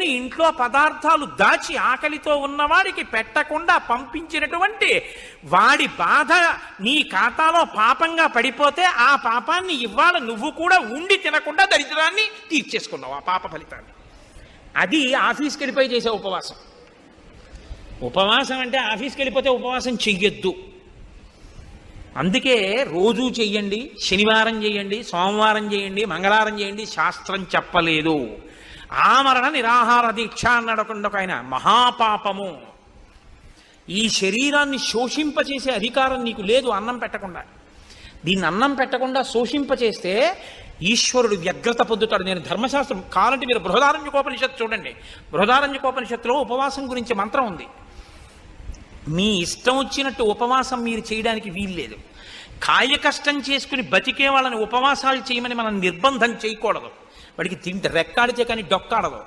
ఇంట్లో పదార్థాలు దాచి ఆకలితో ఉన్నవాడికి పెట్టకుండా పంపించినటువంటి వాడి బాధ నీ ఖాతాలో పాపంగా పడిపోతే ఆ పాపాన్ని ఇవాళ నువ్వు కూడా ఉండి తినకుండా దరిద్రాన్ని తీర్చేసుకున్నావు, ఆ పాప ఫలితాన్ని. అది ఆఫీస్కి వెళ్ళిపోయి చేసే ఉపవాసం. ఉపవాసం అంటే ఆఫీస్కి వెళ్ళిపోతే ఉపవాసం చెయ్యొద్దు. అందుకే రోజూ చెయ్యండి, శనివారం చేయండి, సోమవారం చేయండి, మంగళవారం చేయండి, శాస్త్రం చెప్పలేదు. ఆమరణ నిరాహార దీక్ష అన్నాడు ఒక ఆయన. మహాపాపము. ఈ శరీరాన్ని శోషింపచేసే అధికారం నీకు లేదు అన్నం పెట్టకుండా. దీన్ని అన్నం పెట్టకుండా శోషింపచేస్తే ఈశ్వరుడు వ్యగ్రత పొందుతాడు. నేను ధర్మశాస్త్రం కావాలంటే మీరు బృహదారణ్యకోపనిషత్తు చూడండి. బృహదారణ్యకోపనిషత్తులో ఉపవాసం గురించి మంత్రం ఉంది. మీ ఇష్టం వచ్చినట్టు ఉపవాసం మీరు చేయడానికి వీల్లేదు. కాయ కష్టం చేసుకుని బతికే వాళ్ళని ఉపవాసాలు చేయమని మనం నిర్బంధం చేయకూడదు. వాడికి రెక్కాడితే కానీ డొక్కాడదు.